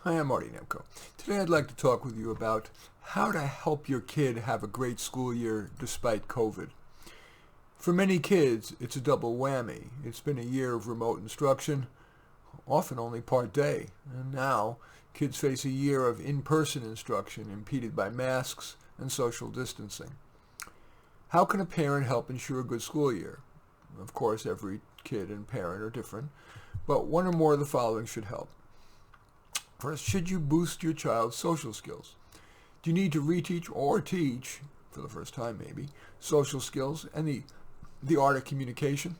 Hi, I'm Marty Nemko. Today I'd like to talk with you about how to help your kid have a great school year despite COVID. For many kids, it's a double whammy. It's been a year of remote instruction, often only part day, and now kids face a year of in-person instruction impeded by masks and social distancing. How can a parent help ensure a good school year? Of course, every kid and parent are different, but one or more of the following should help. First, should you boost your child's social skills? Do you need to reteach or teach, for the first time maybe, social skills and the art of communication?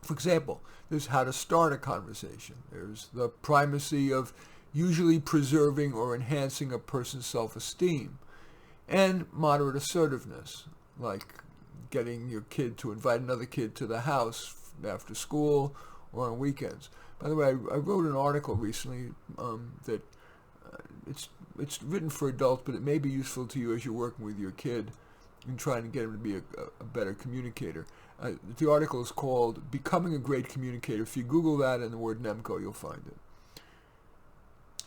For example, there's how to start a conversation. There's the primacy of usually preserving or enhancing a person's self-esteem, and moderate assertiveness, like getting your kid to invite another kid to the house after school or on weekends. By the way, I wrote an article recently that it's written for adults, but it may be useful to you as you're working with your kid and trying to get him to be a better communicator. The article is called Becoming a Great Communicator. If you Google that and the word Nemco, you'll find it.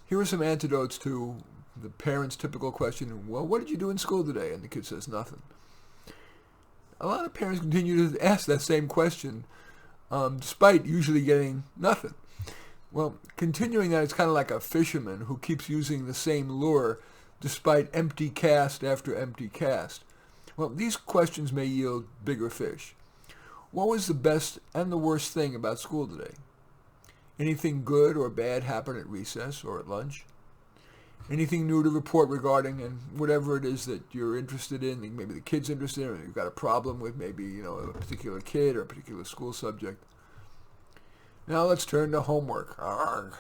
Here are some antidotes to the parent's typical question, well, what did you do in school today? And the kid says nothing. A lot of parents continue to ask that same question despite usually getting nothing. Well, continuing that, it's kind of like a fisherman who keeps using the same lure despite empty cast after empty cast. Well, these questions may yield bigger fish. What was the best and the worst thing about school today? Anything good or bad happen at recess or at lunch? Anything new to report regarding and whatever it is that you're interested in, maybe the kid's interested in, or you've got a problem with maybe, a particular kid or a particular school subject. Now let's turn to homework. Arrgh.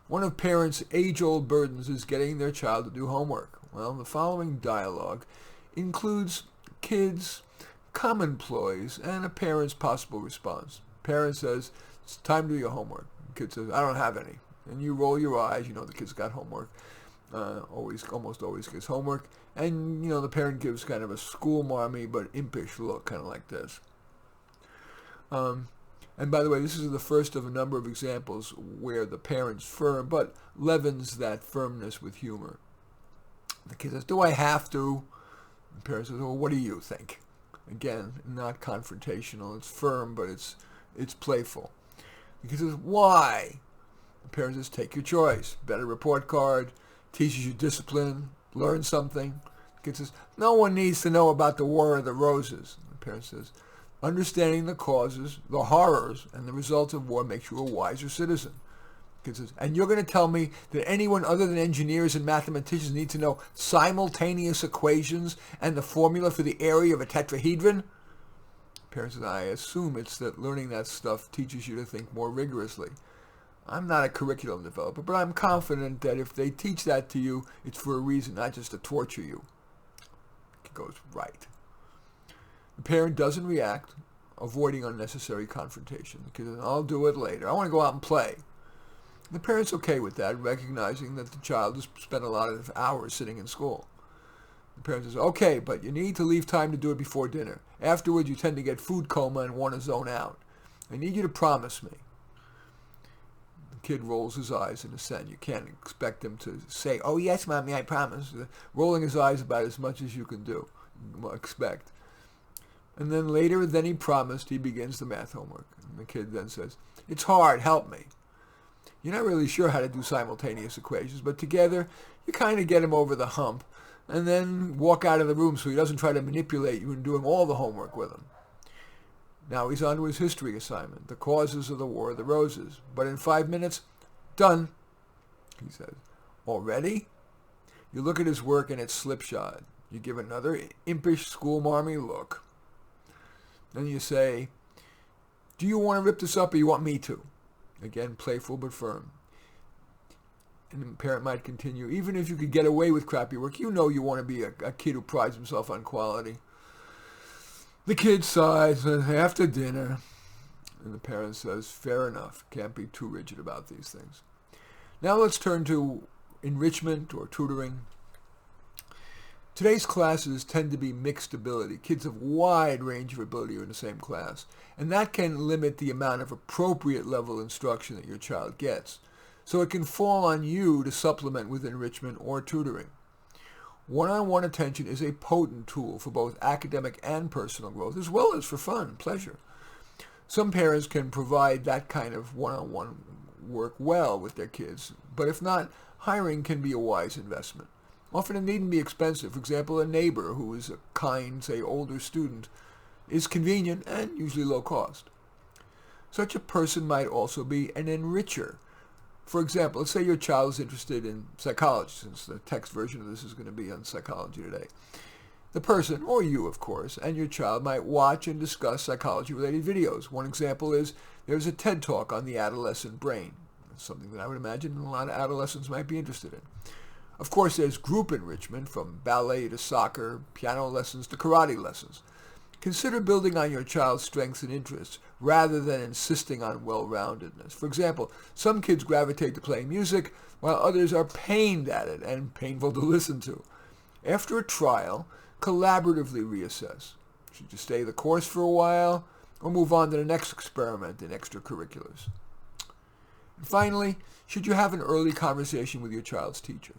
One of parents' age-old burdens is getting their child to do homework. Well, the following dialogue includes kids, common ploys, and a parent's possible response. Parent says, it's time to do your homework. The kid says, I don't have any. And you roll your eyes, the kid's got homework. Almost always gets homework. And, the parent gives kind of a school marmy but impish look, kind of like this. And by the way, this is the first of a number of examples where the parent's firm, but leavens that firmness with humor. The kid says, do I have to? The parent says, well, what do you think? Again, not confrontational. It's firm, but it's playful. The kid says, why? The parent says, take your choice. Better report card, teaches you discipline, learn something. The kid says, no one needs to know about the War of the Roses. The parent says, understanding the causes, the horrors, and the results of war makes you a wiser citizen. The kid says, and you're going to tell me that anyone other than engineers and mathematicians need to know simultaneous equations and the formula for the area of a tetrahedron? The parent says, I assume it's that learning that stuff teaches you to think more rigorously. I'm not a curriculum developer, but I'm confident that if they teach that to you, it's for a reason, not just to torture you. He goes, right. The parent doesn't react, avoiding unnecessary confrontation. The kid says, I'll do it later. I want to go out and play. The parent's okay with that, recognizing that the child has spent a lot of hours sitting in school. The parent says, okay, but you need to leave time to do it before dinner. Afterwards, you tend to get food coma and want to zone out. I need you to promise me. The kid rolls his eyes in assent. You can't expect him to say, oh, yes, Mommy, I promise. Rolling his eyes about as much as you can do, expect. And then later than he promised, he begins the math homework. And the kid then says, it's hard, help me. You're not really sure how to do simultaneous equations, but together you kind of get him over the hump and then walk out of the room so he doesn't try to manipulate you in doing all the homework with him. Now he's on to his history assignment, the causes of the War of the Roses. But in 5 minutes, done, he says. Already? You look at his work and it's slipshod. You give another impish school marmy look. Then you say, do you want to rip this up or you want me to? Again, playful but firm. And the parent might continue, even if you could get away with crappy work, you want to be a kid who prides himself on quality. The kid sighs, after dinner, and the parent says, fair enough, can't be too rigid about these things. Now let's turn to enrichment or tutoring. Today's classes tend to be mixed ability. Kids of wide range of ability are in the same class, and that can limit the amount of appropriate level instruction that your child gets. so it can fall on you to supplement with enrichment or tutoring. One-on-one attention is a potent tool for both academic and personal growth, as well as for fun and pleasure. Some parents can provide that kind of one-on-one work well with their kids, but if not, hiring can be a wise investment. Often it needn't be expensive. For example, a neighbor who is a kind, say, older student is convenient and usually low cost. Such a person might also be an enricher. For example, let's say your child is interested in psychology, since the text version of this is going to be on psychology today. The person, or you of course, and your child might watch and discuss psychology-related videos. One example is there's a TED Talk on the adolescent brain. That's something that I would imagine a lot of adolescents might be interested in. Of course, there's group enrichment, from ballet to soccer, piano lessons to karate lessons. Consider building on your child's strengths and interests rather than insisting on well-roundedness. For example, some kids gravitate to playing music while others are pained at it and painful to listen to. After a trial, collaboratively reassess. Should you stay the course for a while or move on to the next experiment in extracurriculars? And finally, should you have an early conversation with your child's teacher?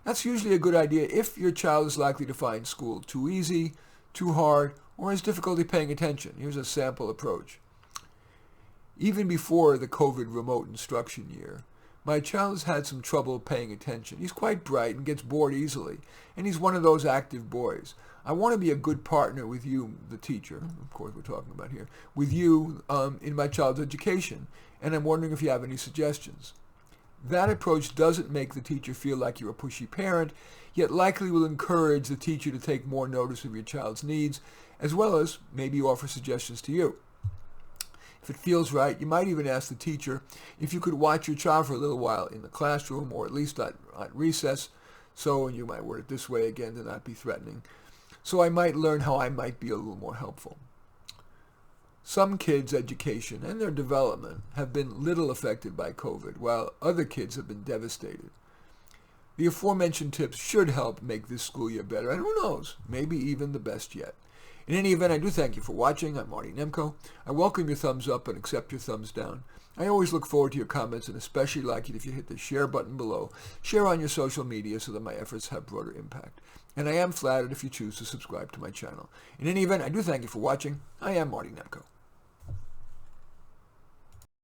That's usually a good idea if your child is likely to find school too easy, too hard, or has difficulty paying attention. Here's a sample approach. Even before the COVID remote instruction year, my child has had some trouble paying attention. He's quite bright and gets bored easily, and he's one of those active boys. I want to be a good partner with you, the teacher, of course we're talking about here, with you in my child's education, and I'm wondering if you have any suggestions. That approach doesn't make the teacher feel like you're a pushy parent, yet likely will encourage the teacher to take more notice of your child's needs, as well as maybe offer suggestions to you. If it feels right, you might even ask the teacher if you could watch your child for a little while in the classroom, or at least at recess, and you might word it this way again to not be threatening, so I might learn how I might be a little more helpful. Some kids' education and their development have been little affected by COVID, while other kids have been devastated. The aforementioned tips should help make this school year better, and who knows, maybe even the best yet. In any event, I do thank you for watching. I'm Marty Nemko. I welcome your thumbs up and accept your thumbs down. I always look forward to your comments, and especially like it if you hit the share button below. Share on your social media so that my efforts have broader impact. And I am flattered if you choose to subscribe to my channel. In any event, I do thank you for watching. I am Marty Nemko.